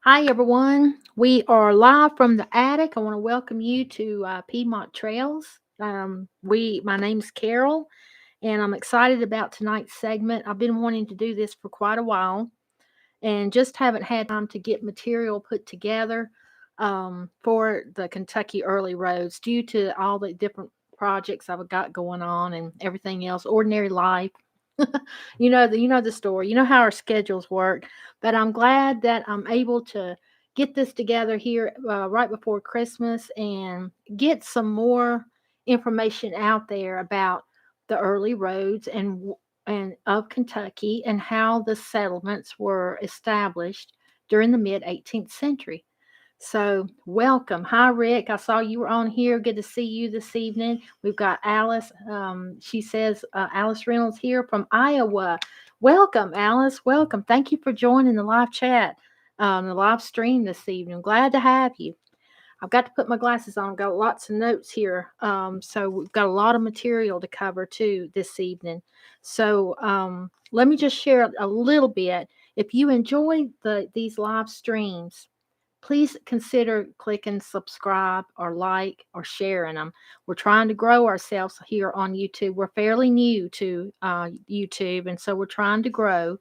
Hi, everyone. We are live from the attic. I want to welcome you to Piedmont Trails. My name's Carol, and I'm excited about tonight's segment. I've been wanting to do this for quite a while, and just haven't had time to get material put together for the Kentucky Early Roads due to all the different projects I've got going on and everything else. Ordinary life. You know the story. You know how our schedules work. But I'm glad that I'm able to get this together here right before Christmas and get some more information out there about the early roads and of Kentucky and how the settlements were established during the mid 18th century. So, welcome. Hi, Rick. I saw you were on here. Good to see you this evening. We've got Alice. She says, Alice Reynolds here from Iowa. Welcome, Alice. Welcome. Thank you for joining the live chat, the live stream this evening. Glad to have you. I've got to put my glasses on. I've got lots of notes here. So, we've got a lot of material to cover too this evening. So, let me just share a little bit. If you enjoy these live streams, please consider clicking subscribe or like or sharing them. We're trying to grow ourselves here on YouTube. We're fairly new to YouTube, and so we're trying to grow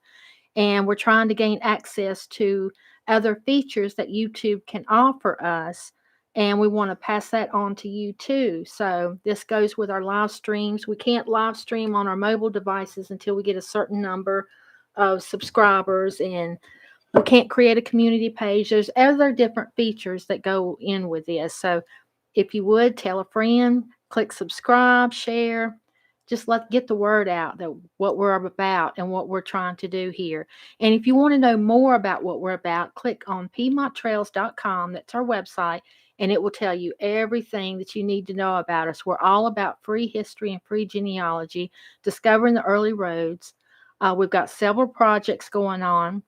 and we're trying to gain access to other features that YouTube can offer us. And we want to pass that on to you too. So, this goes with our live streams. We can't live stream on our mobile devices until we get a certain number of subscribers, and we can't create a community page. There's other different features that go in with this. So if you would tell a friend, click subscribe, share, just get the word out that what we're about and what we're trying to do here. And if you want to know more about what we're about, click on PiedmontTrails.com. That's our website, and it will tell you everything that you need to know about us. We're all about free history and free genealogy, discovering the early roads. We've got several projects going on,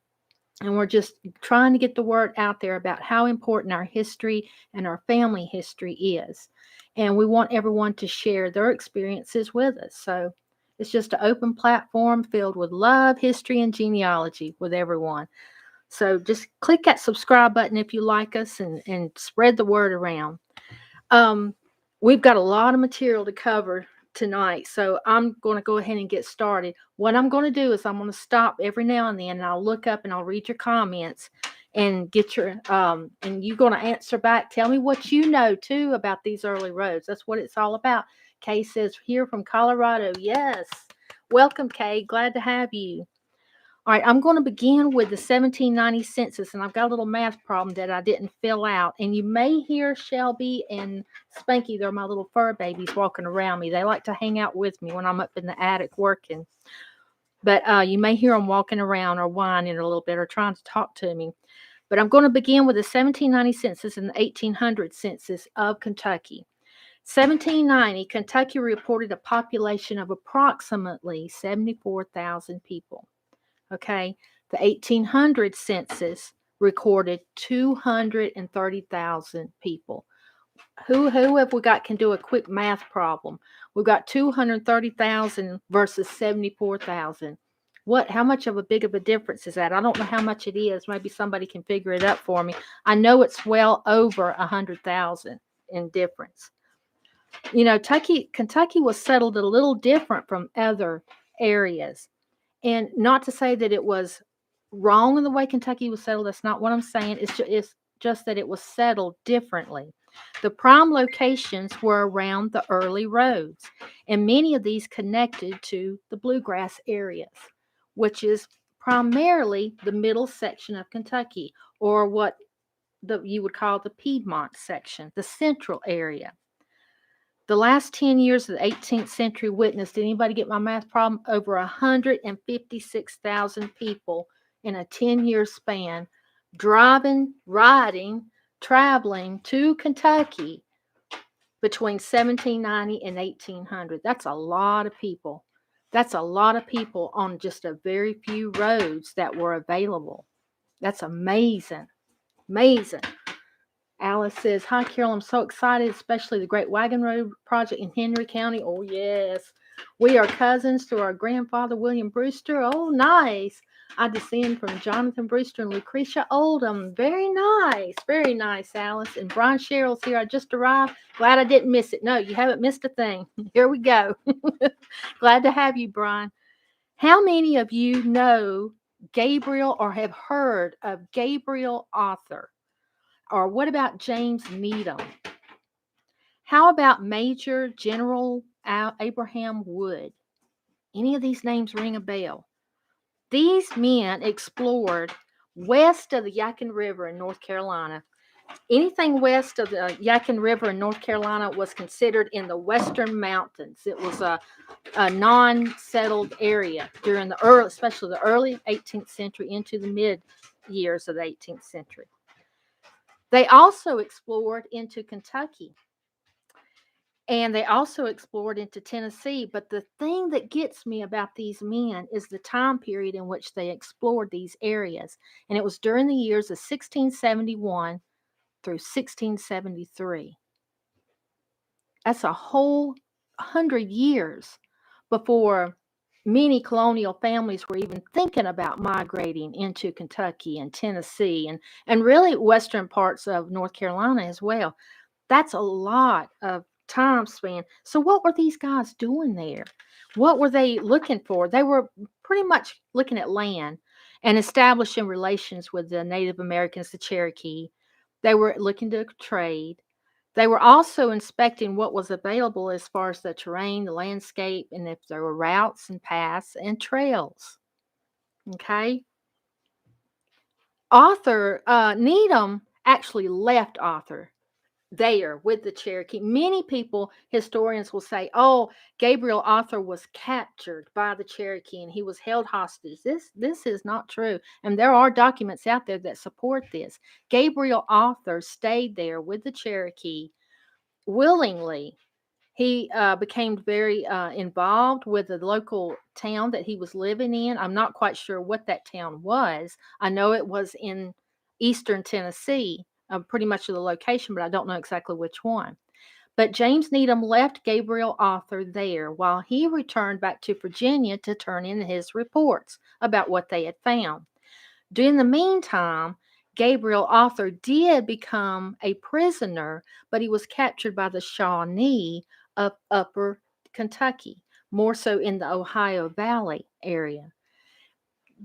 and we're just trying to get the word out there about how important our history and our family history is. And we want everyone to share their experiences with us. So it's just an open platform filled with love, history, and genealogy with everyone. So just click that subscribe button if you like us, and spread the word around. Um, we've got a lot of material to cover tonight, so I'm going to go ahead and get started. What I'm going to do is I'm going to stop every now and then, and I'll look up and I'll read your comments and get your and you're going to answer back. Tell me what you know too about these early roads. That's what it's all about. Kay says here from Colorado. Yes, welcome, Kay. Glad to have you. All right, I'm going to begin with the 1790 census, and I've got a little math problem that I didn't fill out. And you may hear Shelby and Spanky, they're my little fur babies, walking around me. They like to hang out with me when I'm up in the attic working. But you may hear them walking around or whining a little bit or trying to talk to me. But I'm going to begin with the 1790 census and the 1800 census of Kentucky. 1790, Kentucky reported a population of approximately 74,000 people. Okay, the 1800 census recorded 230,000 people. Who have we got can do a quick math problem? We've got 230,000 versus 74,000. How much of a big of a difference is that? I don't know how much it is. Maybe somebody can figure it up for me. I know it's well over 100,000 in difference. You know, Kentucky was settled a little different from other areas. And not to say that it was wrong in the way Kentucky was settled. That's not what I'm saying. It's just that it was settled differently. The prime locations were around the early roads, and many of these connected to the bluegrass areas, which is primarily the middle section of Kentucky, or what you would call the Piedmont section, the central area. The last 10 years of the 18th century witnessed, did anybody get my math problem? Over 156,000 people in a 10-year span driving, riding, traveling to Kentucky between 1790 and 1800. That's a lot of people. That's a lot of people on just a very few roads that were available. That's amazing. Amazing. Alice says, hi, Carol. I'm so excited, especially the Great Wagon Road project in Henry County. Oh, yes. We are cousins to our grandfather, William Brewster. Oh, nice. I descend from Jonathan Brewster and Lucretia Oldham. Very nice, Alice. And Brian Sherrill's here. I just arrived. Glad I didn't miss it. No, you haven't missed a thing. Here we go. Glad to have you, Brian. How many of you know Gabriel or have heard of Gabriel Arthur? Or what about James Needham? How about Major General Abraham Wood? Any of these names ring a bell? These men explored west of the Yadkin River in North Carolina. Anything west of the Yadkin River in North Carolina was considered in the Western Mountains. It was a non-settled area during the early, especially the early 18th century into the mid years of the 18th century. They also explored into Kentucky. And they also explored into Tennessee. But the thing that gets me about these men is the time period in which they explored these areas. And it was during the years of 1671 through 1673. That's a whole 100 years before many colonial families were even thinking about migrating into Kentucky and Tennessee and really western parts of North Carolina as well. That's a lot of time span. So what were these guys doing there? What were they looking for? They were pretty much looking at land and establishing relations with the Native Americans, the Cherokee. They were looking to trade. They were also inspecting what was available as far as the terrain, the landscape, and if there were routes and paths and trails. Okay. Needham actually left Arthur there with the Cherokee. Many people, historians will say, oh, Gabriel Arthur was captured by the Cherokee and he was held hostage. This is not true. And there are documents out there that support this. Gabriel Arthur stayed there with the Cherokee willingly. He became very involved with the local town that he was living in. I'm not quite sure what that town was. I know it was in eastern Tennessee, pretty much the location, but I don't know exactly which one. But James Needham left Gabriel Arthur there while he returned back to Virginia to turn in his reports about what they had found. During the meantime, Gabriel Arthur did become a prisoner, but he was captured by the Shawnee of Upper Kentucky, more so in the Ohio Valley area.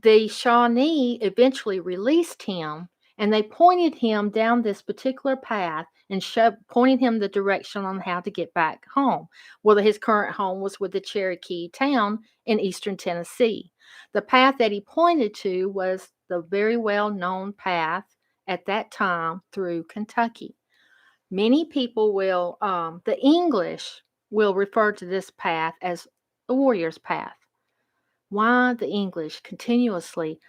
The Shawnee eventually released him, and they pointed him down this particular path and pointed him the direction on how to get back home. Well, his current home was with the Cherokee town in eastern Tennessee. The path that he pointed to was the very well-known path at that time through Kentucky. Many people will, the English will refer to this path as the warrior's path. Why the English continuously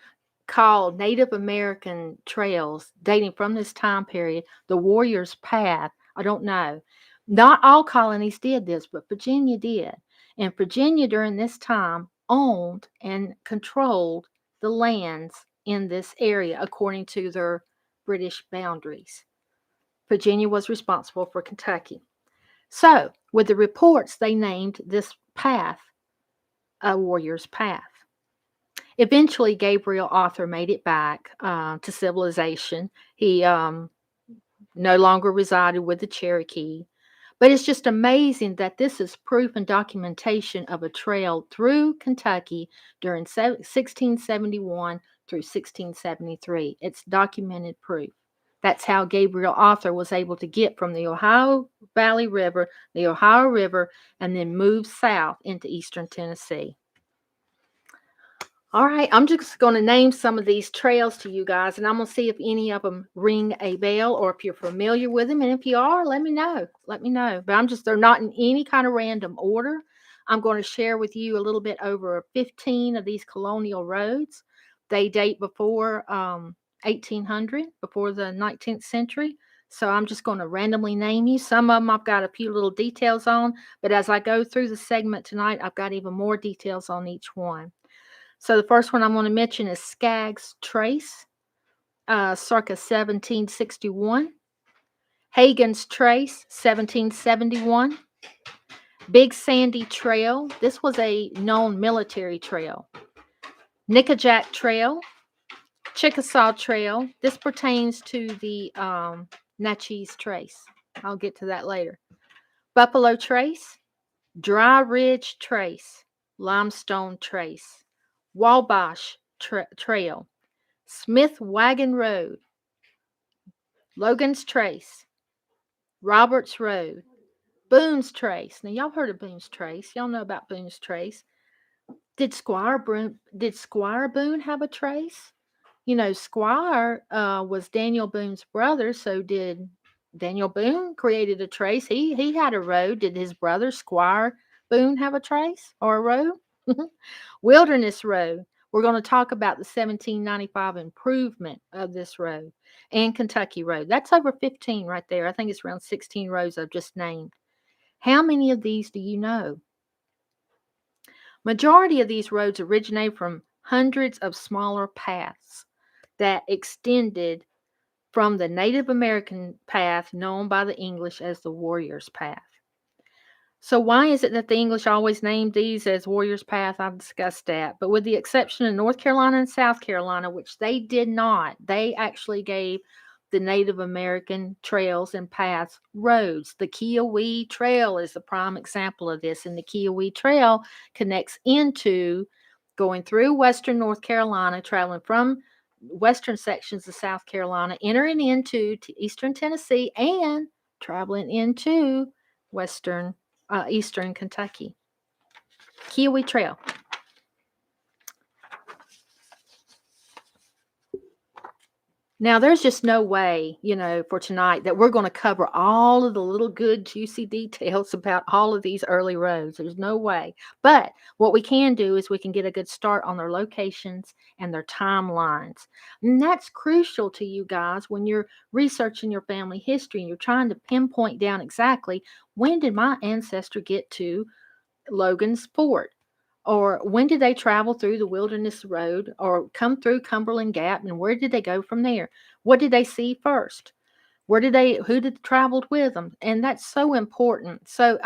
call Native American trails dating from this time period the warrior's path, I don't know. Not all colonies did this, but Virginia did. And Virginia during this time owned and controlled the lands in this area according to their British boundaries. Virginia was responsible for Kentucky. So, with the reports, they named this path a warrior's path. Eventually, Gabriel Arthur made it back to civilization. He no longer resided with the Cherokee. But it's just amazing that this is proof and documentation of a trail through Kentucky during 1671 through 1673. It's documented proof. That's how Gabriel Arthur was able to get from the Ohio Valley River, the Ohio River, and then move south into eastern Tennessee. All right, I'm just going to name some of these trails to you guys, and I'm going to see if any of them ring a bell or if you're familiar with them. And if you are, let me know. Let me know. But they're not in any kind of random order. I'm going to share with you a little bit over 15 of these colonial roads. They date before 1800, before the 19th century. So I'm just going to randomly name you. Some of them I've got a few little details on, but as I go through the segment tonight, I've got even more details on each one. So the first one I'm going to mention is Skaggs Trace, circa 1761. Hagen's Trace, 1771. Big Sandy Trail. This was a known military trail. Nickajack Trail, Chickasaw Trail. This pertains to the Natchez Trace. I'll get to that later. Buffalo Trace, Dry Ridge Trace, Limestone Trace, Wabash Trail, Smith Wagon Road, Logan's Trace, Roberts Road, Boones Trace. Now y'all heard of Boones Trace. Y'all know about Boones Trace. Did Squire Boone have a trace? Squire was Daniel Boone's brother, so did Daniel Boone created a trace. He had a road. Did his brother Squire Boone have a trace or a road? Wilderness Road. We're going to talk about the 1795 improvement of this road and Kentucky Road. That's over 15 right there. I think it's around 16 roads I've just named. How many of these do you know? Majority of these roads originate from hundreds of smaller paths that extended from the Native American path known by the English as the Warrior's Path. So why is it that the English always named these as Warrior's Path? I've discussed that. But with the exception of North Carolina and South Carolina, which they did not, they actually gave the Native American trails and paths roads. The Kiowee Trail is the prime example of this, and the Kiowee Trail connects into going through western North Carolina, traveling from western sections of South Carolina, entering into eastern Tennessee, and traveling into eastern Kentucky. Kiowee Trail. Now, there's just no way, for tonight that we're going to cover all of the little good, juicy details about all of these early roads. There's no way. But what we can do is we can get a good start on their locations and their timelines. And that's crucial to you guys when you're researching your family history and you're trying to pinpoint down exactly when did my ancestor get to Logan's Fort? Or when did they travel through the Wilderness Road or come through Cumberland Gap, and where did they go from there? What did they see first? Who did traveled with them? And that's so important. So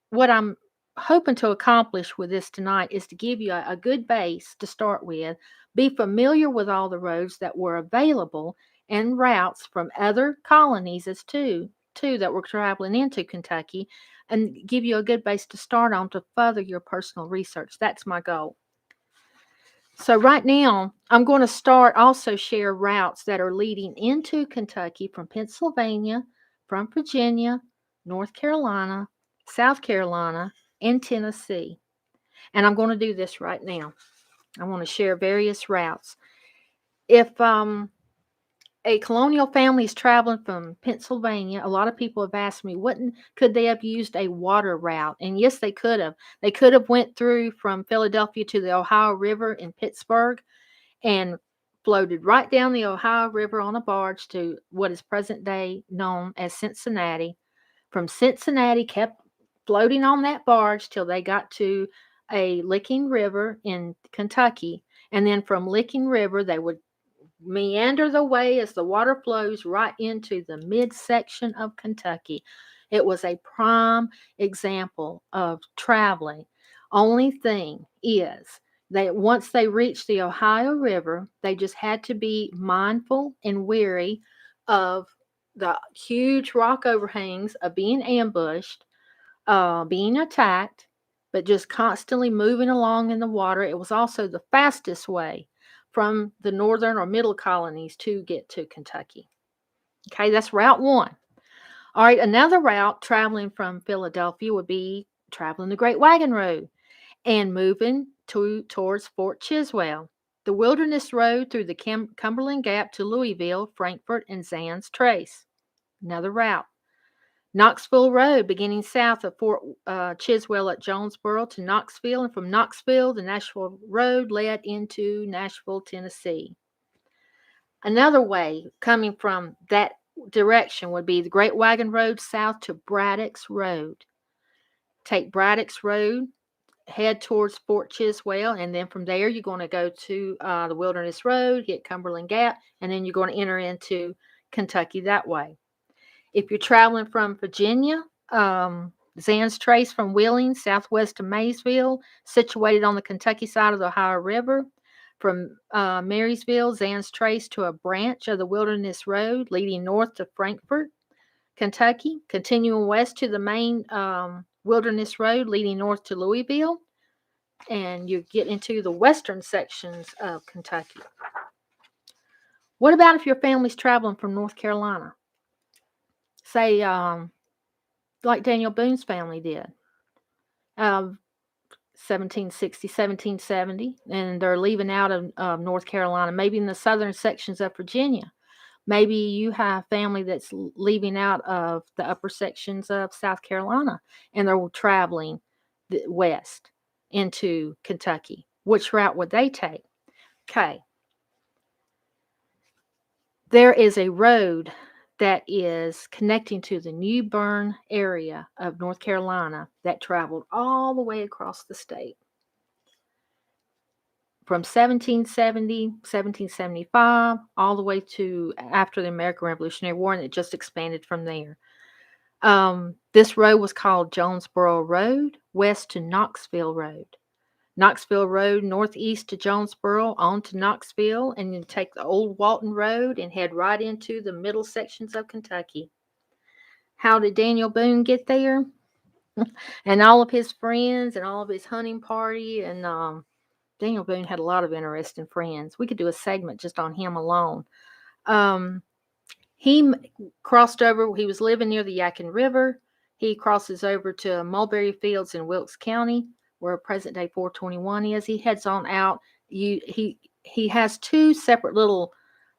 what I'm hoping to accomplish with this tonight is to give you a good base to start with, be familiar with all the roads that were available and routes from other colonies as too that were traveling into Kentucky, and give you a good base to start on to further your personal research. That's my goal. So right now, I'm going to also share routes that are leading into Kentucky from Pennsylvania, from Virginia, North Carolina, South Carolina, and Tennessee. And I'm going to do this right now. I want to share various routes. If a colonial family is traveling from Pennsylvania, a lot of people have asked me, could they have used a water route? And yes, they could have. They could have went through from Philadelphia to the Ohio River in Pittsburgh and floated right down the Ohio River on a barge to what is present day known as Cincinnati. From Cincinnati, kept floating on that barge till they got to a Licking River in Kentucky. And then from Licking River, they would meander the way as the water flows right into the midsection of Kentucky. It was a prime example of traveling. Only thing is, once they reached the Ohio River, they just had to be mindful and wary of the huge rock overhangs of being ambushed, being attacked, but just constantly moving along in the water. It was also the fastest way from the northern or middle colonies to get to Kentucky. Okay, that's Route 1. All right, another route traveling from Philadelphia would be traveling the Great Wagon Road and moving towards Fort Chiswell. The Wilderness Road through the Cumberland Gap to Louisville, Frankfort, and Zann's Trace. Another route. Knoxville Road, beginning south of Fort Chiswell at Jonesboro to Knoxville, and from Knoxville, the Nashville Road led into Nashville, Tennessee. Another way coming from that direction would be the Great Wagon Road south to Braddock's Road. Take Braddock's Road, head towards Fort Chiswell, and then from there you're going to go to the Wilderness Road, hit Cumberland Gap, and then you're going to enter into Kentucky that way. If you're traveling from Virginia, Boones Trace from Wheeling, southwest of Maysville, situated on the Kentucky side of the Ohio River. From Marysville, Boones Trace to a branch of the Wilderness Road leading north to Frankfort, Kentucky, continuing west to the main Wilderness Road leading north to Louisville, and you get into the western sections of Kentucky. What about if your family's traveling from North Carolina? Say, like Daniel Boone's family did, 1760, 1770, and they're leaving out of North Carolina, maybe in the southern sections of Virginia. Maybe you have family that's leaving out of the upper sections of South Carolina, and they're traveling west into Kentucky. Which route would they take? Okay. There is a road that is connecting to the New Bern area of North Carolina that traveled all the way across the state. From 1770, 1775, all the way to after the American Revolutionary War, and it just expanded from there. This road was called Jonesboro Road, west to Knoxville Road. Knoxville Road, northeast to Jonesboro, on to Knoxville, and you take the old Walton Road and head right into the middle sections of Kentucky. How did Daniel Boone get there? And all of his friends and all of his hunting party, and Daniel Boone had a lot of interesting friends. We could do a segment just on him alone. He crossed over. He was living near the Yadkin River. He crosses over to Mulberry Fields in Wilkes County, where present-day 421 is. He heads on out. He has two separate little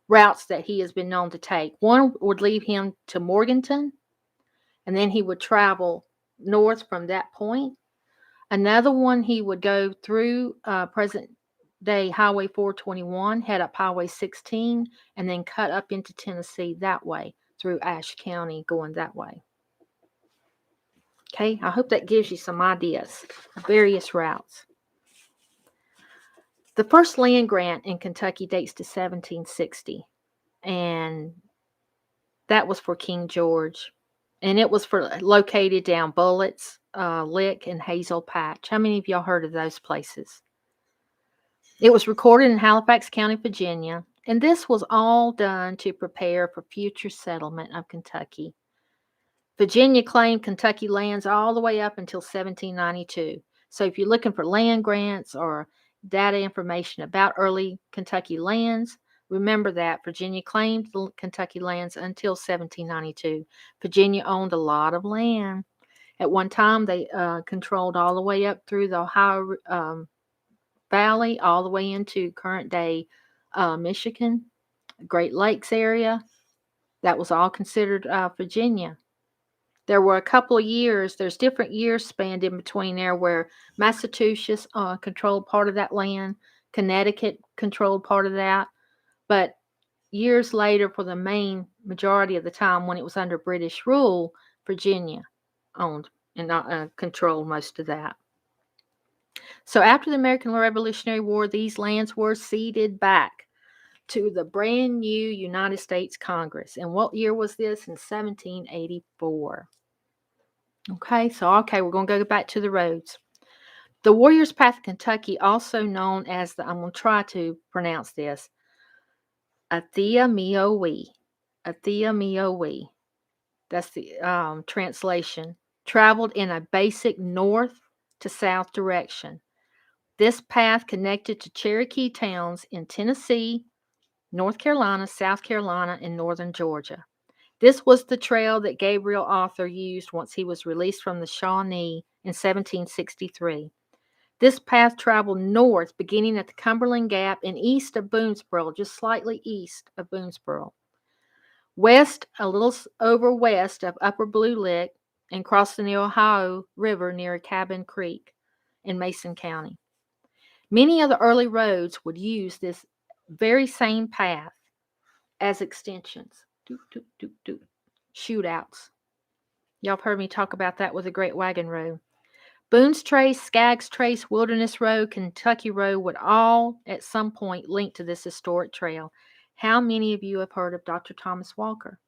routes that he has been known to take. One would lead him to Morganton, and then he would travel north from that point. Another one, he would go through present-day Highway 421, head up Highway 16, and then cut up into Tennessee that way through Ashe County, going that way. Okay, I hope that gives you some ideas of various routes. The first land grant in Kentucky dates to 1760, and that was for King George, and it was located down Bullitt's Lick and Hazel Patch. How many of y'all heard of those places? It was recorded in Halifax County, Virginia, and this was all done to prepare for future settlement of Kentucky. Virginia claimed Kentucky lands all the way up until 1792. So if you're looking for land grants or data information about early Kentucky lands, remember that Virginia claimed the Kentucky lands until 1792. Virginia owned a lot of land. At one time, they controlled all the way up through the Ohio Valley, all the way into current-day Michigan, Great Lakes area. That was all considered Virginia. There were a couple of years, there's different years spanned in between there where Massachusetts controlled part of that land, Connecticut controlled part of that, but years later, for the main majority of the time when it was under British rule, Virginia owned and controlled most of that. So after the American Revolutionary War, these lands were ceded back to the brand new United States Congress. And what year was this? In 1784. Okay, we're going to go back to the roads. The Warrior's Path of Kentucky, also known as I'm going to try to pronounce this, Athea Miowe. Athea Miowe. That's the translation. Traveled in a basic north to south direction. This path connected to Cherokee towns in Tennessee, North Carolina, South Carolina, and northern Georgia. This was the trail that Gabriel Arthur used once he was released from the Shawnee in 1763. This path traveled north, beginning at the Cumberland Gap and east of Boonesboro, just slightly east of Boonesboro. West, a little over west of Upper Blue Lick, and crossing the Ohio River near Cabin Creek in Mason County. Many of the early roads would use this very same path as extensions. Shootouts. Y'all have heard me talk about that with the Great Wagon Road. Boones Trace, Skaggs Trace, Wilderness Road, Kentucky Road would all at some point link to this historic trail. How many of you have heard of Dr. Thomas Walker?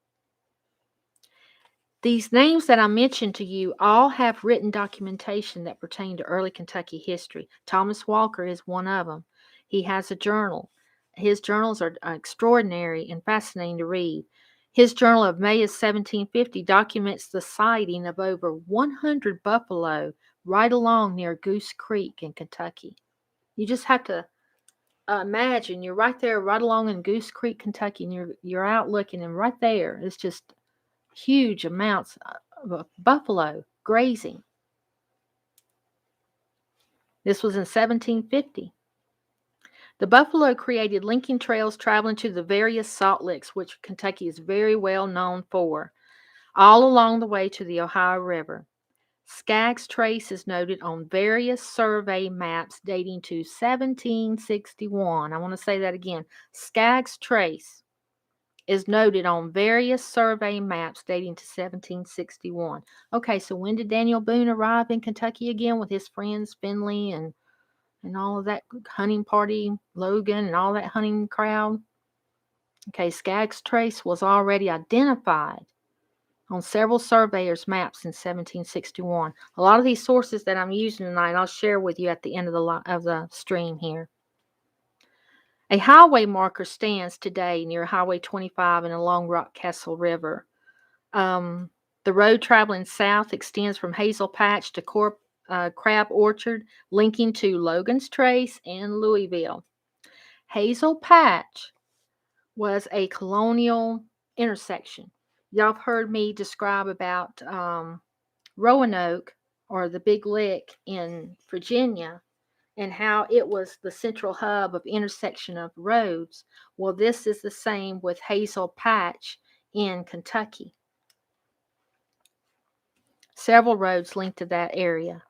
These names that I mentioned to you all have written documentation that pertain to early Kentucky history. Thomas Walker is one of them. He has a journal. His journals are extraordinary and fascinating to read. His journal of May of 1750 documents the sighting of over 100 buffalo right along near Goose Creek in Kentucky. You just have to imagine you're right there, right along in Goose Creek, Kentucky, and you're out looking, and right there it's just huge amounts of buffalo grazing. This was in 1750. The buffalo created linking trails traveling to the various salt licks, which Kentucky is very well known for, all along the way to the Ohio River. Skaggs Trace is noted on various survey maps dating to 1761. I want to say that again. Skaggs Trace is noted on various survey maps dating to 1761. Okay, so when did Daniel Boone arrive in Kentucky again with his friends Finley and all of that hunting party, Logan and all that hunting crowd? Okay, Skaggs Trace was already identified on several surveyors' maps in 1761. A lot of these sources that I'm using tonight, I'll share with you at the end of the stream here. A highway marker stands today near Highway 25 and along Rockcastle River. The road traveling south extends from Hazel Patch to Crab Orchard, linking to Logan's Trace and Louisville. Hazel Patch was a colonial intersection. Y'all have heard me describe about Roanoke, or the Big Lick in Virginia, and how it was the central hub of intersection of roads. Well, this is the same with Hazel Patch in Kentucky. Several roads link to that area.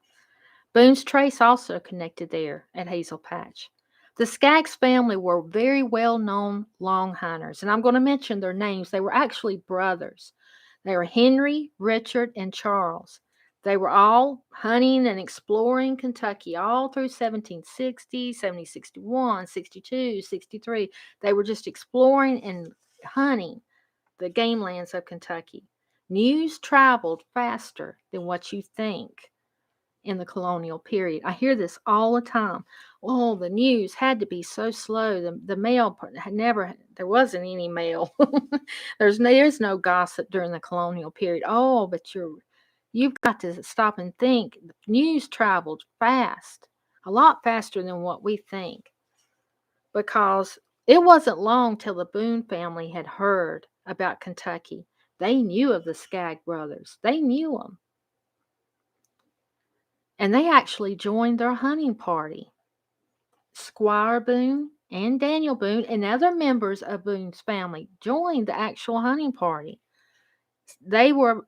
Boones Trace also connected there at Hazel Patch. The Skaggs family were very well-known long hunters, and I'm going to mention their names. They were actually brothers. They were Henry, Richard, and Charles. They were all hunting and exploring Kentucky all through 1760, 1761, 62, 63. They were just exploring and hunting the game lands of Kentucky. News traveled faster than what you think in the colonial period. I hear this all the time. Oh, the news had to be so slow. The mail had never, there wasn't any mail. There's no gossip during the colonial period. Oh, but you've got to stop and think. The news traveled fast, a lot faster than what we think, because it wasn't long till the Boone family had heard about Kentucky. They knew of the Skaggs brothers. They knew them. And they actually joined their hunting party. Squire Boone and Daniel Boone and other members of Boone's family joined the actual hunting party. They were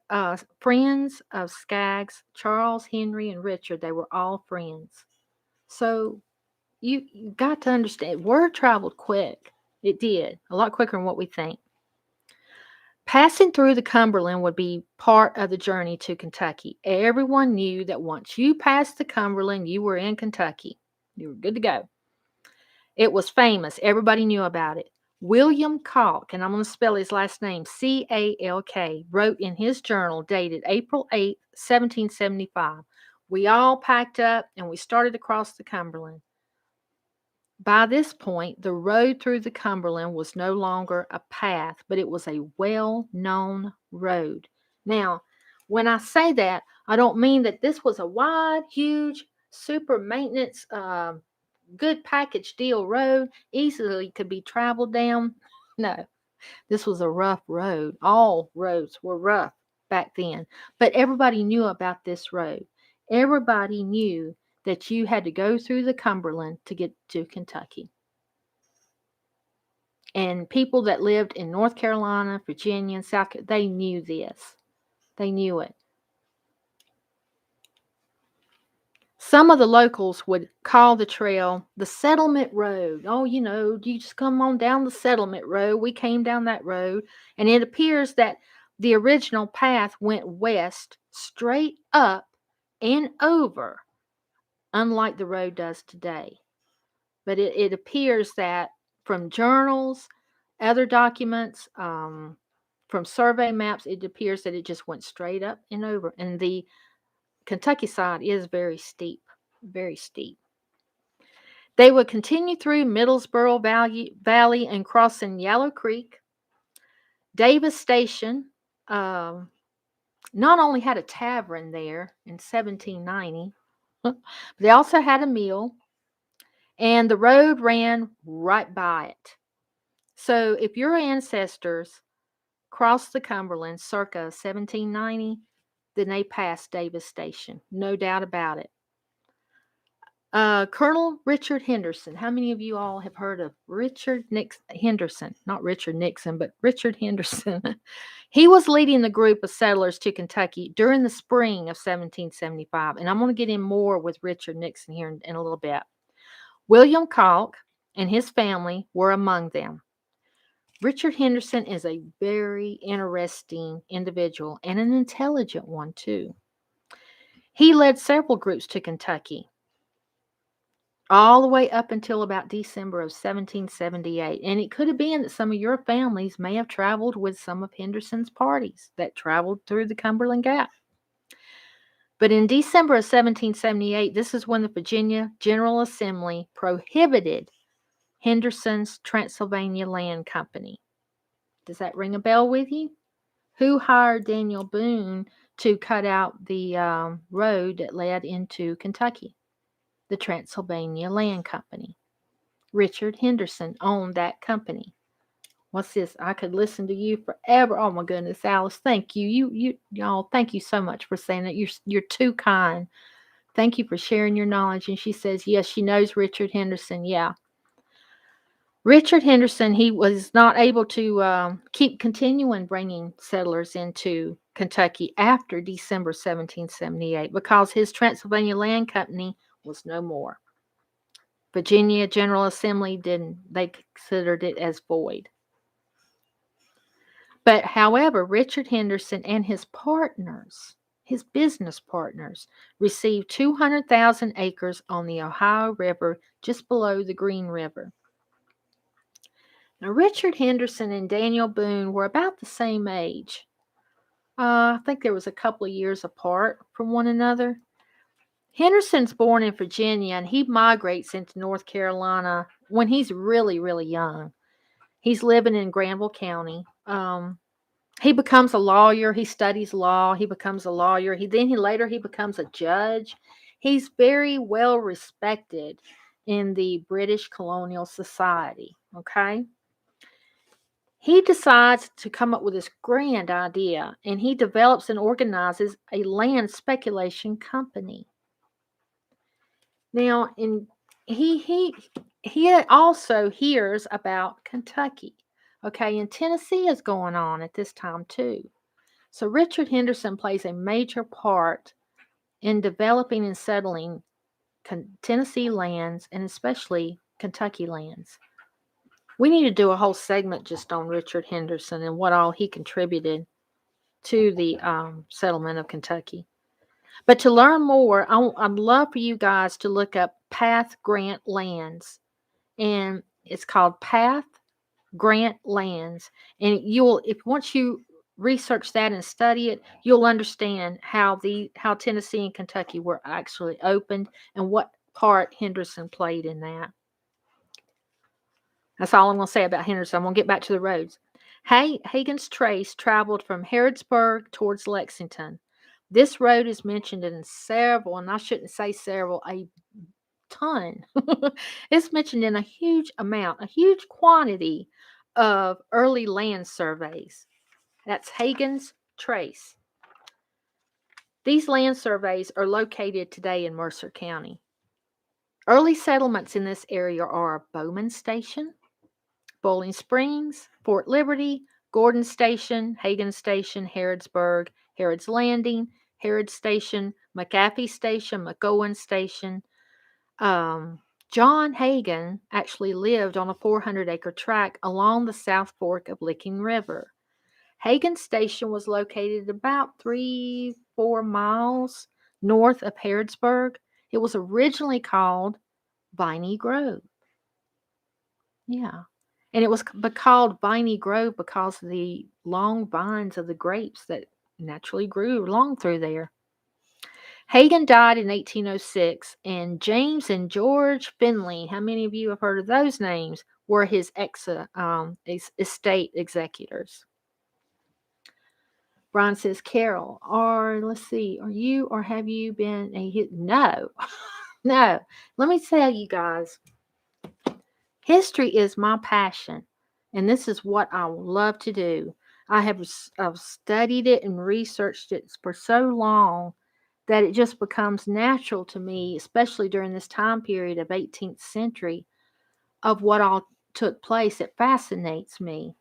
friends of Skaggs, Charles, Henry, and Richard. They were all friends. So you got to understand, word traveled quick. It did, a lot quicker than what we think. Passing through the Cumberland would be part of the journey to Kentucky. Everyone knew that once you passed the Cumberland, you were in Kentucky. You were good to go. It was famous. Everybody knew about it. William Calk, and I'm going to spell his last name, C-A-L-K, wrote in his journal dated April 8, 1775, "We all packed up and we started across the Cumberland." By this point, the road through the Cumberland was no longer a path, but it was a well-known road. Now, when I say that, I don't mean that this was a wide, huge, super maintenance, good package deal road, easily could be traveled down. No, this was a rough road. All roads were rough back then, but everybody knew about this road. Everybody knew that you had to go through the Cumberland to get to Kentucky. And people that lived in North Carolina, Virginia, and South Carolina, they knew this. They knew it. Some of the locals would call the trail the Settlement Road. Oh, you just come on down the Settlement Road. We came down that road. And it appears that the original path went west, straight up and over, unlike the road does today. But it appears that from journals, other documents, from survey maps, it appears that it just went straight up and over. And the Kentucky side is very steep, very steep. They would continue through Middlesboro Valley and crossing Yellow Creek. Davis Station not only had a tavern there in 1790, but they also had a mill, and the road ran right by it. So if your ancestors crossed the Cumberland circa 1790, then they passed Davis Station. No doubt about it. Colonel Richard Henderson. How many of you all have heard of Richard Henderson? Not Richard Nixon, but Richard Henderson. He was leading the group of settlers to Kentucky during the spring of 1775. And I'm going to get in more with Richard Nixon here in a little bit. William Calk and his family were among them. Richard Henderson is a very interesting individual and an intelligent one, too. He led several groups to Kentucky, all the way up until about December of 1778. And it could have been that some of your families may have traveled with some of Henderson's parties that traveled through the Cumberland Gap. But in December of 1778, this is when the Virginia General Assembly prohibited Henderson's Transylvania Land Company. Does that ring a bell with you? Who hired Daniel Boone to cut out the road that led into Kentucky? The Transylvania Land Company. Richard Henderson owned that company. What's this? I could listen to you forever. Oh my goodness, Alice, thank you. Y'all, thank you so much for saying that. You're too kind. Thank you for sharing your knowledge. And she says, yes, she knows Richard Henderson. Yeah. Richard Henderson, he was not able to keep continuing bringing settlers into Kentucky after December 1778 because his Transylvania Land Company was no more. Virginia General Assembly they considered it as void. But however, Richard Henderson and his partners, his business partners, received 200,000 acres on the Ohio River just below the Green River. Now, Richard Henderson and Daniel Boone were about the same age. I think there was a couple of years apart from one another. Henderson's born in Virginia, and he migrates into North Carolina when he's really, really young. He's living in Granville County. He becomes a lawyer. He studies law. He becomes a lawyer. Later he becomes a judge. He's very well respected in the British colonial society. Okay. He decides to come up with this grand idea, and he develops and organizes a land speculation company. Now, he also hears about Kentucky. Okay, and Tennessee is going on at this time too. So Richard Henderson plays a major part in developing and settling Tennessee lands, and especially Kentucky lands. We need to do a whole segment just on Richard Henderson and what all he contributed to the settlement of Kentucky. But to learn more, I'd love for you guys to look up Path Grant Lands. And it's called Path Grant Lands. And once you research that and study it, you'll understand how Tennessee and Kentucky were actually opened and what part Henderson played in that. That's all I'm going to say about Henderson. I'm going to get back to the roads. Hagen's Trace traveled from Harrodsburg towards Lexington. This road is mentioned in several, and I shouldn't say several, a ton. It's mentioned in a huge quantity of early land surveys. That's Hagen's Trace. These land surveys are located today in Mercer County. Early settlements in this area are Bowman Station, Bowling Springs, Fort Liberty, Gordon Station, Hagen Station, Harrodsburg, Harrod's Landing, Harrod Station, McAfee Station, McGowan Station. John Hagen actually lived on a 400-acre tract along the South Fork of Licking River. Hagen Station was located about 3-4 miles north of Harrodsburg. It was originally called Viney Grove. Yeah. And it was called Viney Grove because of the long vines of the grapes that naturally grew along through there. Hagen died in 1806, and James and George Finley, how many of you have heard of those names, were his estate executors. Brian says, Carol, let's see, are you or have you been a hit? No, no. Let me tell you guys, history is my passion, and this is what I love to do. I've studied it and researched it for so long that it just becomes natural to me, especially during this time period of 18th century, of what all took place. It fascinates me,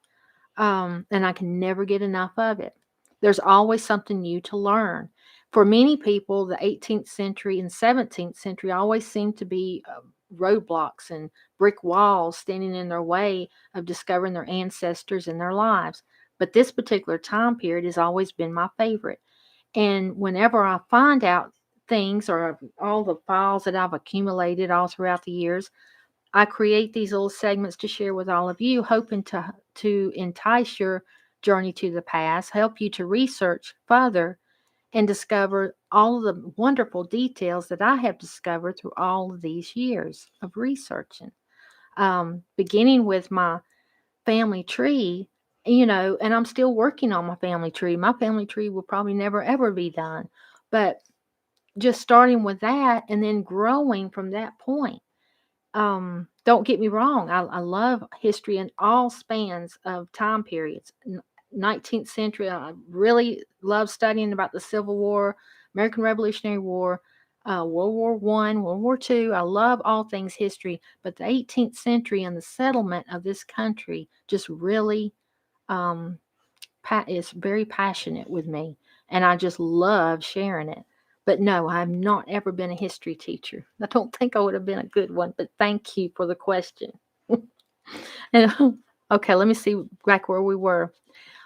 and I can never get enough of it. There's always something new to learn. For many people, the 18th century and 17th century always seem to be roadblocks and brick walls standing in their way of discovering their ancestors and their lives. But this particular time period has always been my favorite. And whenever I find out things or all the files that I've accumulated all throughout the years, I create these little segments to share with all of you, hoping to entice your journey to the past, help you to research further, and discover all of the wonderful details that I have discovered through all of these years of researching. Beginning with my family tree, and I'm still working on my family tree. My family tree will probably never ever be done, but just starting with that and then growing from that point. Don't get me wrong. I love history in all spans of time periods. 19th century, I really love studying about the Civil War, American Revolutionary War, World War One, World War Two. I love all things history, but the 18th century and the settlement of this country just really um, is very passionate with me, and I just love sharing it. But no, I've not ever been a history teacher. I don't think I would have been a good one, but thank you for the question. And, okay, let me see back where we were.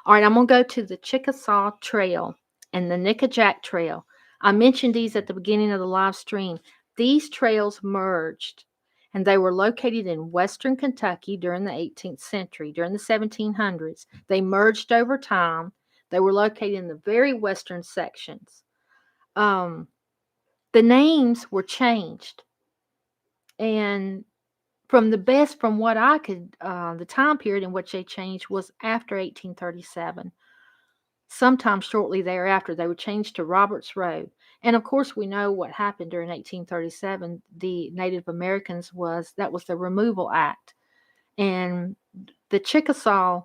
All right, I'm going to go to the Chickasaw Trail and the Nickajack Trail. I mentioned these at the beginning of the live stream. These trails merged, and they were located in western Kentucky during the 18th century, during the 1700s. They merged over time. They were located in the very western sections. Um, the names were changed, and from what I could, the time period in which they changed was after 1837. Sometime shortly thereafter, they were changed to Roberts Road. And of course, we know what happened during 1837. The Native Americans that was the Removal Act. And the Chickasaw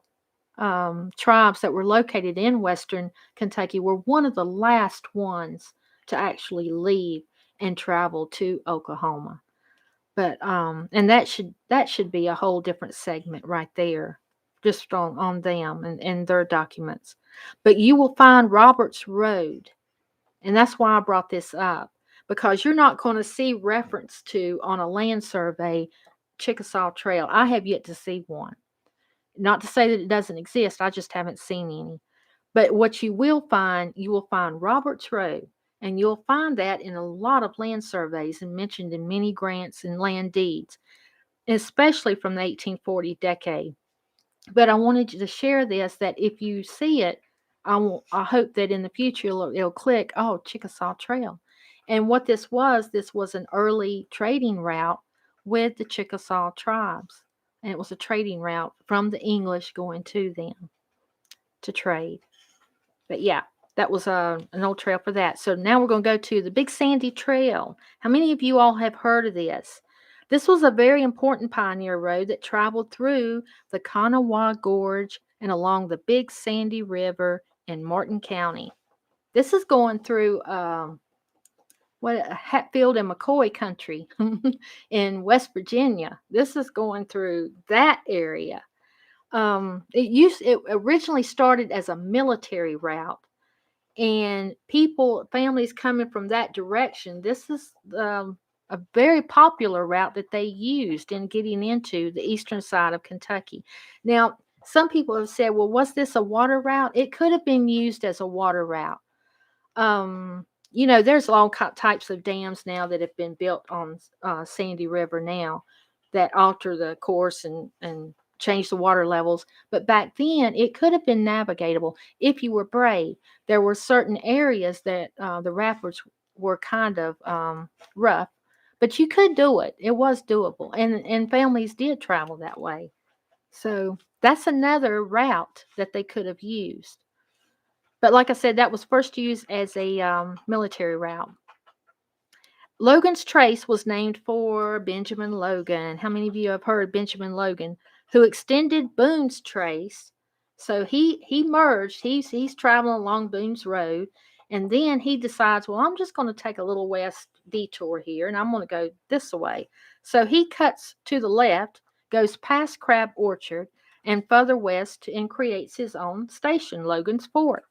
tribes that were located in Western Kentucky were one of the last ones to actually leave and travel to Oklahoma. But and that should be a whole different segment right there, just on them and their documents. But you will find Roberts Road, and that's why I brought this up, because you're not going to see reference to on a land survey Chickasaw Trail. I have yet to see one. Not to say that it doesn't exist, I just haven't seen any. But what you will find Roberts Road, and you'll find that in a lot of land surveys and mentioned in many grants and land deeds, especially from the 1840 decade. But I wanted you to share this, that if you see it, I hope that in the future it'll click, oh, Chickasaw Trail. And what this was an early trading route with the Chickasaw tribes. And it was a trading route from the English going to them to trade. But yeah, that was an old trail for that. So now we're going to go to the Big Sandy Trail. How many of you all have heard of this? This was a very important pioneer road that traveled through the Kanawha Gorge and along the Big Sandy River in Martin County. This is going through Hatfield and McCoy country in West Virginia. This is going through that area. It originally started as a military route, and families coming from that direction. This is a very popular route that they used in getting into the eastern side of Kentucky. Now, some people have said, well, was this a water route? It could have been used as a water route. There's all types of dams now that have been built on Sandy River now that alter the course and change the water levels. But back then, it could have been navigatable if you were brave. There were certain areas that the rapids were kind of rough, but you could do it. It was doable, and families did travel that way. So that's another route that they could have used. But like I said, that was first used as a military route. Logan's Trace was named for Benjamin Logan. How many of you have heard Benjamin Logan, who extended Boone's Trace? So he merged. He's traveling along Boone's Road, and then he decides, well, I'm just going to take a little west detour here, and I'm going to go this way. So he cuts to the left, goes past Crab Orchard, and further west, and creates his own station, Logan's Fort,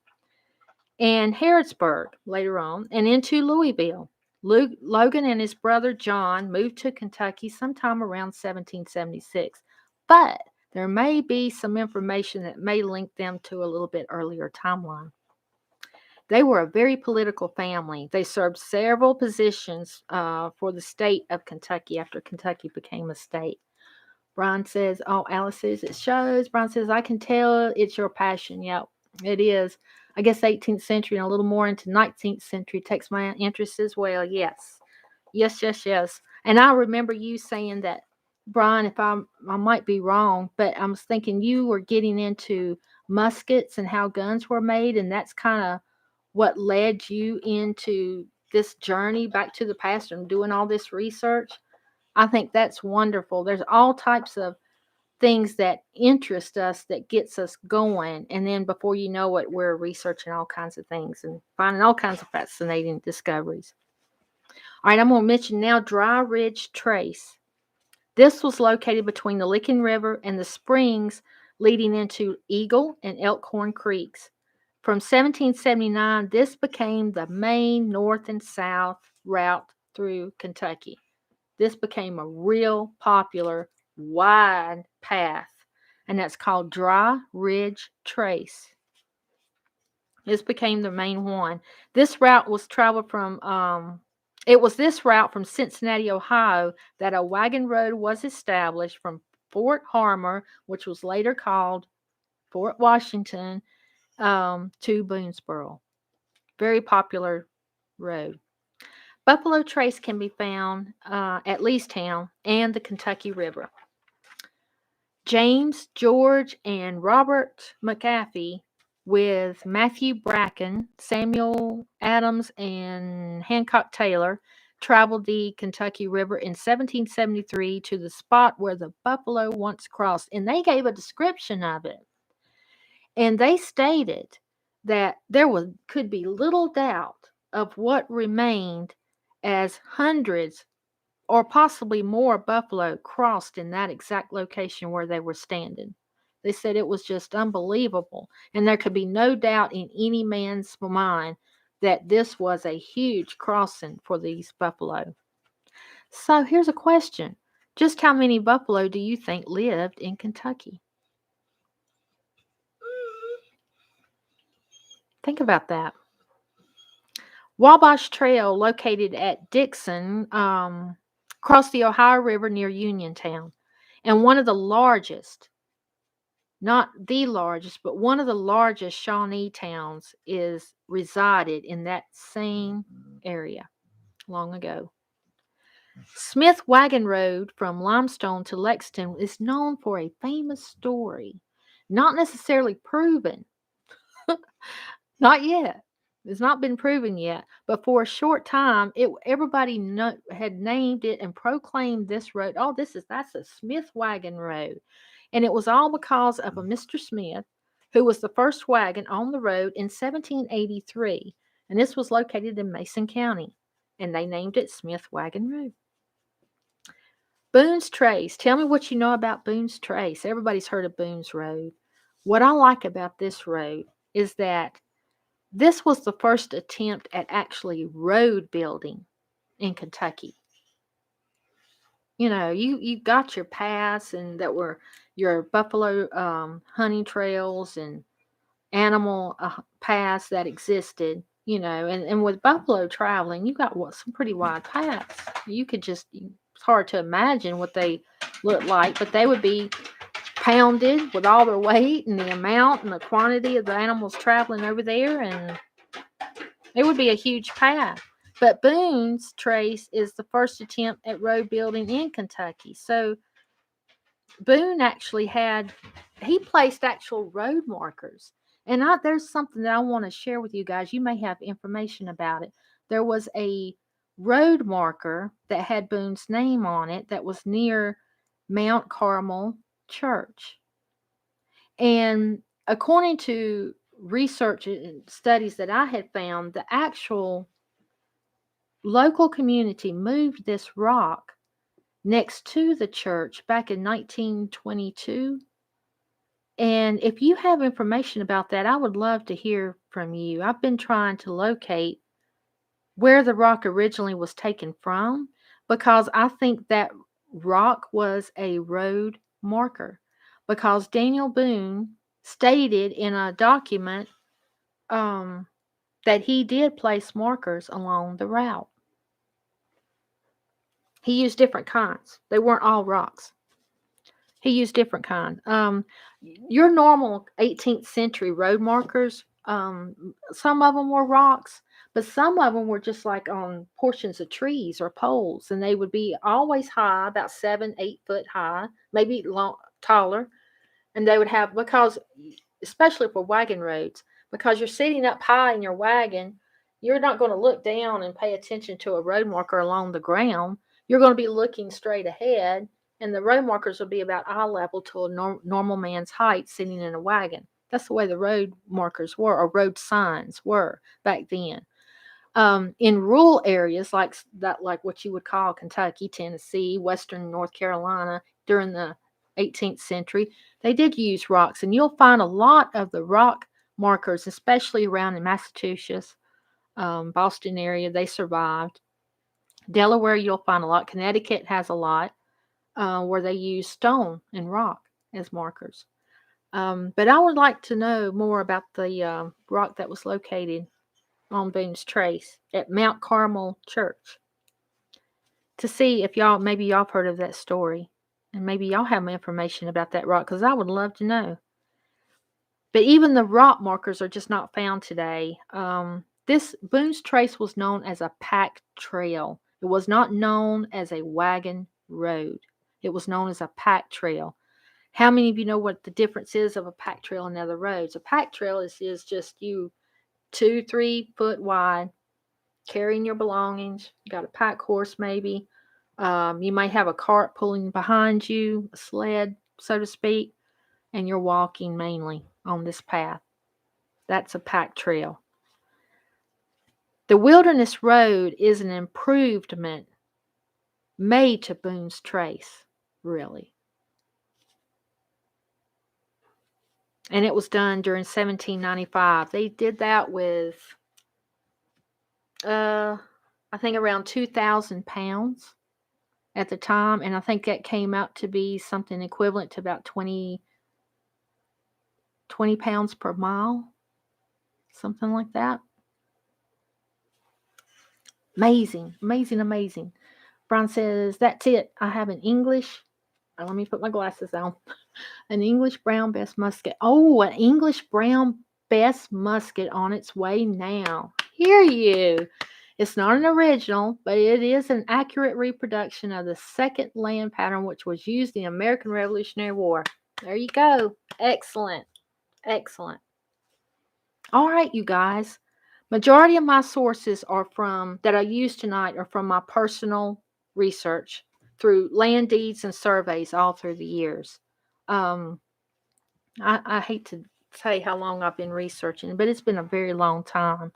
and Harrodsburg later on, and into Louisville. Logan and his brother John moved to Kentucky sometime around 1776, but there may be some information that may link them to a little bit earlier timeline. They were a very political family. They served several positions for the state of Kentucky after Kentucky became a state. Brian says, oh, Alice says it shows. Brian says, I can tell it's your passion. Yep, it is. I guess 18th century and a little more into 19th century takes my interest as well. Yes. Yes, yes, yes. And I remember you saying that, Brian, if I might be wrong, but I was thinking you were getting into muskets and how guns were made, and that's kind of what led you into this journey back to the past and doing all this research. I think that's wonderful. There's all types of things that interest us that gets us going, and then before you know it, we're researching all kinds of things and finding all kinds of fascinating discoveries. All right, I'm going to mention now Dry Ridge Trace. This was located between the Licking River and the springs leading into Eagle and Elkhorn Creeks. From 1779, this became the main north and south route through Kentucky. This became a real popular wide path, and that's called Dry Ridge Trace. This became the main one. This route was traveled from it was this route from Cincinnati, Ohio, that a wagon road was established from Fort Harmar, which was later called Fort Washington, to Boonesboro. Very popular road. Buffalo Trace can be found at Leestown and the Kentucky River. James, George, and Robert McAfee, with Matthew Bracken, Samuel Adams, and Hancock Taylor, traveled the Kentucky River in 1773 to the spot where the buffalo once crossed, and they gave a description of it. And they stated that could be little doubt of what remained as hundreds or possibly more buffalo crossed in that exact location where they were standing. They said it was just unbelievable, and there could be no doubt in any man's mind that this was a huge crossing for these buffalo. So here's a question. Just how many buffalo do you think lived in Kentucky? Think about that. Wabash Trail, located at Dixon, crossed the Ohio River near Uniontown. And one of the largest, not the largest, but one of the largest Shawnee towns resided in that same area long ago. Smith Wagon Road from Limestone to Lexington is known for a famous story, not necessarily proven. Not yet. It's not been proven yet, but for a short time, everybody had named it and proclaimed this road. Oh, that's a Smith Wagon Road, and it was all because of a Mr. Smith, who was the first wagon on the road in 1783, and this was located in Mason County, and they named it Smith Wagon Road. Boones Trace. Tell me what you know about Boones Trace. Everybody's heard of Boones Road. What I like about this road is that this was the first attempt at actually road building in Kentucky. You know, you got your paths and that were your buffalo hunting trails and animal paths that existed, you know, and with buffalo traveling, you got some pretty wide paths. It's hard to imagine what they look like, but they would be pounded with all their weight and the amount and the quantity of the animals traveling over there, and it would be a huge path. But Boones Trace is the first attempt at road building in Kentucky. So Boone actually he placed actual road markers. And there's something that I want to share with you guys. You may have information about it. There was a road marker that had Boone's name on it that was near Mount Carmel Church. And according to research and studies that I had found, the actual local community moved this rock next to the church back in 1922. And if you have information about that, I would love to hear from you. I've been trying to locate where the rock originally was taken from, because I think that rock was a road marker, because Daniel Boone stated in a document that he did place markers along the route. He used different kinds. They weren't all rocks. He used different kind. Your normal 18th century road markers, some of them were rocks, but some of them were just like on portions of trees or poles, and they would be always high, about 7-8 foot high, maybe taller, and they would have, because especially for wagon roads, because you're sitting up high in your wagon, you're not going to look down and pay attention to a road marker along the ground. You're going to be looking straight ahead, and the road markers will be about eye level to a normal man's height sitting in a wagon. That's the way the road markers were, or road signs were back then. In rural areas like that, like what you would call Kentucky, Tennessee, Western North Carolina, during the 18th century, they did use rocks, and you'll find a lot of the rock markers, especially around in Massachusetts, Boston area. They survived. Delaware, you'll find a lot. Connecticut has a lot where they use stone and rock as markers. But I would like to know more about the rock that was located on Boone's Trace at Mount Carmel Church, to see if y'all have heard of that story, and maybe y'all have information about that rock, because I would love to know. But even the rock markers are just not found today. This Boone's Trace was known as a pack trail. It was not known as a wagon road. It was known as a pack trail. How many of you know what the difference is of a pack trail and other roads? A pack trail is just you 2-3 foot wide, carrying your belongings. You got a pack horse maybe. You might have a cart pulling behind you, a sled, so to speak, and you're walking mainly on this path. That's a pack trail. The Wilderness Road is an improvement made to Boone's Trace, really. And it was done during 1795. They did that with, I think, around 2,000 pounds at the time. And I think that came out to be something equivalent to about 20 pounds per mile, something like that. Amazing, amazing, amazing. Brian says, that's it. I have an English. Let me put my glasses on. An English brown bess musket. Oh, an English brown bess musket on its way now. Hear you. It's not an original, but it is an accurate reproduction of the second land pattern which was used in the American Revolutionary War. There you go. Excellent. Excellent. All right, you guys. Majority of my sources that I use tonight are from my personal research through land deeds and surveys all through the years. I hate to say how long I've been researching, but it's been a very long time.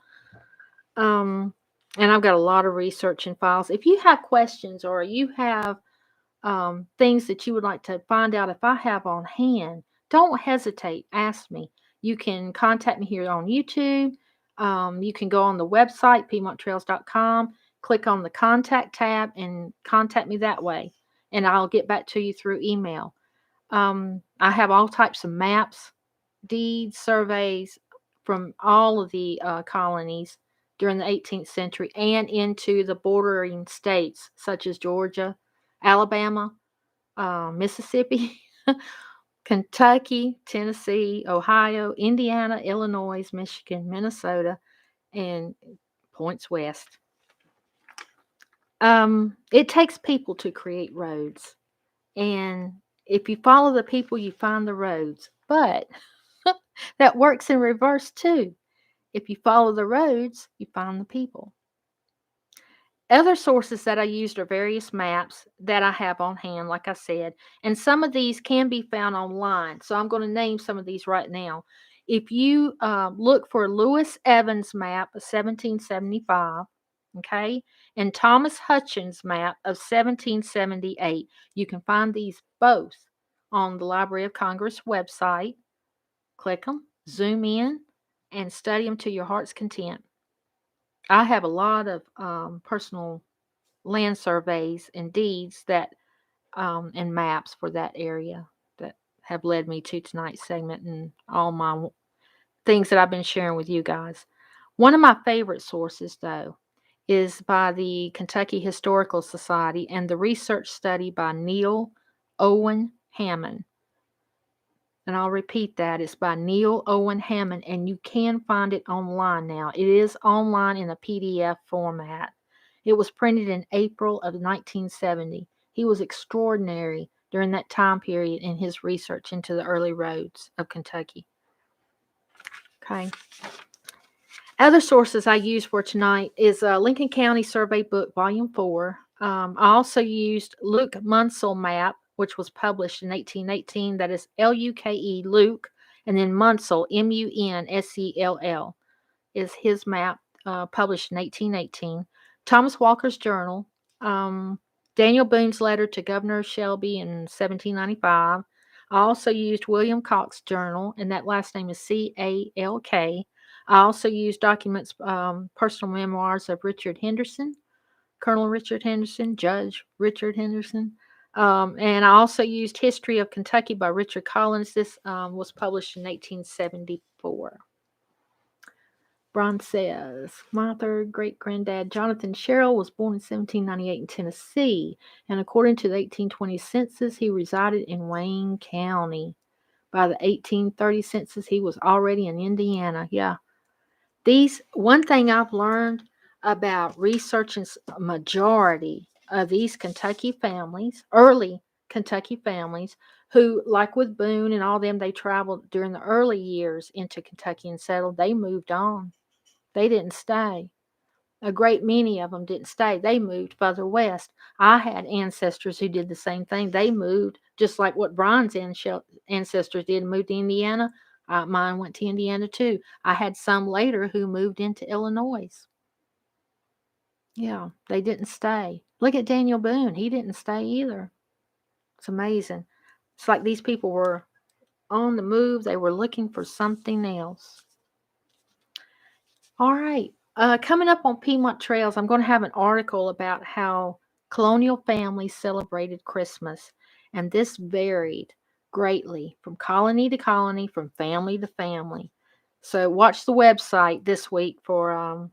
And I've got a lot of research and files. If you have questions, or you have things that you would like to find out if I have on hand, don't hesitate. Ask me. You can contact me here on YouTube. You can go on the website, PiedmontTrails.com, click on the contact tab, and contact me that way. And I'll get back to you through email. I have all types of maps, deeds, surveys from all of the colonies during the 18th century and into the bordering states such as Georgia, Alabama, Mississippi, Kentucky, Tennessee, Ohio, Indiana, Illinois, Michigan, Minnesota, and points west. It takes people to create roads. And if you follow the people, you find the roads. But that works in reverse too. If you follow the roads, you find the people. Other sources that I used are various maps that I have on hand, like I said, and some of these can be found online. So I'm going to name some of these right now. If you look for Lewis Evans' map of 1775, okay, and Thomas Hutchins' map of 1778, you can find these both on the Library of Congress website. Click them, zoom in, and study them to your heart's content. I have a lot of personal land surveys and deeds that and maps for that area that have led me to tonight's segment and all my things that I've been sharing with you guys. One of my favorite sources, though, is by the Kentucky Historical Society and the research study by Neil Owen Hammond. And I'll repeat that. It's by Neil Owen Hammond, and you can find it online now. It is online in a PDF format. It was printed in April of 1970. He was extraordinary during that time period in his research into the early roads of Kentucky. Okay. Other sources I used for tonight is Lincoln County Survey Book, Volume 4. I also used Luke Munsell map, which was published in 1818. That is Luke, Luke, and then Munsell, Munsell, is his map, published in 1818. Thomas Walker's Journal, Daniel Boone's letter to Governor Shelby in 1795. I also used William Cox's journal, and that last name is Calk. I also used documents, personal memoirs of Richard Henderson, Colonel Richard Henderson, Judge Richard Henderson. And I also used History of Kentucky by Richard Collins. This was published in 1874. Bron says, my third great granddad, Jonathan Sherrill, was born in 1798 in Tennessee, and according to the 1820 census, he resided in Wayne County. By the 1830 census, he was already in Indiana. Yeah. One thing I've learned about researching a majority of these Kentucky families, early Kentucky families, who, like with Boone and all them, they traveled during the early years into Kentucky and settled. They moved on. They didn't stay. A great many of them didn't stay. They moved further west. I had ancestors who did the same thing. They moved just like what Brian's ancestors did and moved to Indiana. Mine went to Indiana too. I had some later who moved into Illinois. Yeah, they didn't stay. Look at Daniel Boone. He didn't stay either. It's amazing. It's like these people were on the move. They were looking for something else. All right. Coming up on Piedmont Trails, I'm going to have an article about how colonial families celebrated Christmas, and this varied greatly from colony to colony, from family to family. So watch the website this week for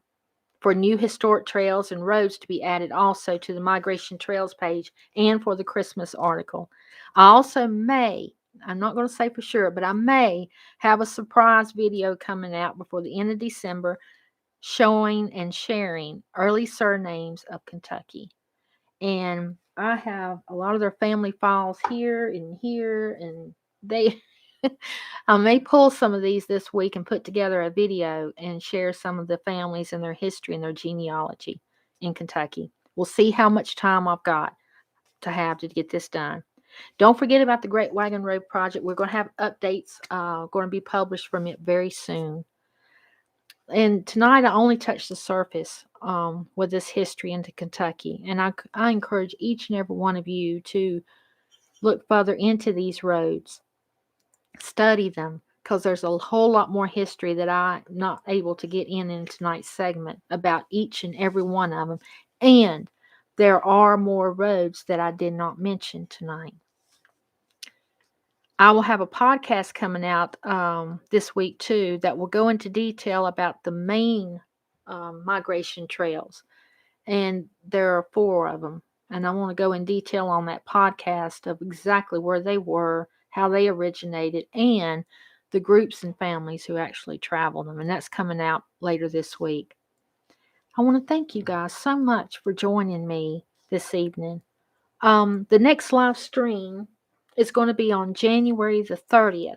new historic trails and roads to be added also to the Migration Trails page and for the Christmas article. I also may, I'm not going to say for sure, but I may have a surprise video coming out before the end of December showing and sharing early surnames of Kentucky. And I have a lot of their family files here, and they I may pull some of these this week and put together a video and share some of the families and their history and their genealogy in Kentucky. We'll see how much time I've got to have to get this done. Don't forget about the Great Wagon Road Project. We're going to have updates going to be published from it very soon. And tonight I only touched the surface with this history into Kentucky. And I encourage each and every one of you to look further into these roads, study them, because there's a whole lot more history that I'm not able to get in tonight's segment about each and every one of them. And there are more roads that I did not mention tonight. I will have a podcast coming out this week too that will go into detail about the main migration trails. And there are 4 of them. And I want to go in detail on that podcast of exactly where they were how they originated, and the groups and families who actually traveled them. And that's coming out later this week. I want to thank you guys so much for joining me this evening. The next live stream is going to be on January the 30th.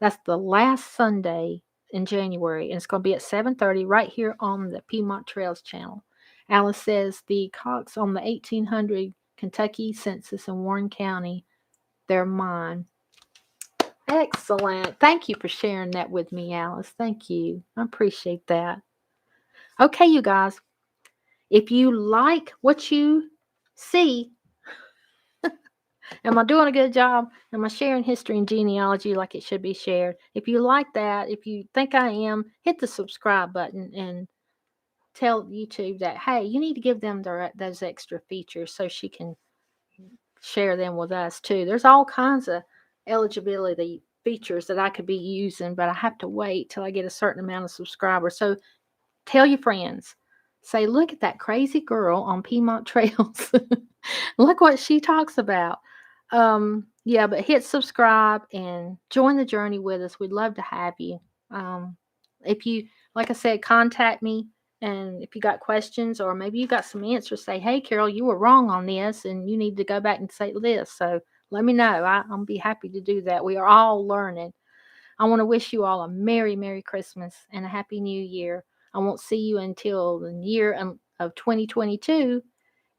That's the last Sunday in January, and it's going to be at 7:30 right here on the Piedmont Trails channel. Alice says the Cox on the 1800 Kentucky census in Warren County, they're mine. Excellent. Thank you for sharing that with me, Alice. Thank you. I appreciate that. Okay, you guys, if you like what you see, am I doing a good job? Am I sharing history and genealogy like it should be shared? If you like that, if you think I am, hit the subscribe button and tell YouTube that, hey, you need to give them those extra features so she can share them with us too. There's all kinds of eligibility features that I could be using, but I have to wait till I get a certain amount of subscribers. So tell your friends. Say, look at that crazy girl on Piedmont Trails. Look what she talks about. Yeah, but hit subscribe and join the journey with us. We'd love to have you. If you, like I said, contact me. And if you got questions or maybe you got some answers, say, hey, Carol, you were wrong on this and you need to go back and say this. So let me know. I'll be happy to do that. We are all learning. I want to wish you all a Merry, Merry Christmas and a Happy New Year. I won't see you until the year of 2022.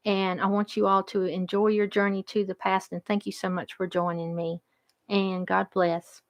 And I want you all to enjoy your journey to the past. And thank you so much for joining me. And God bless.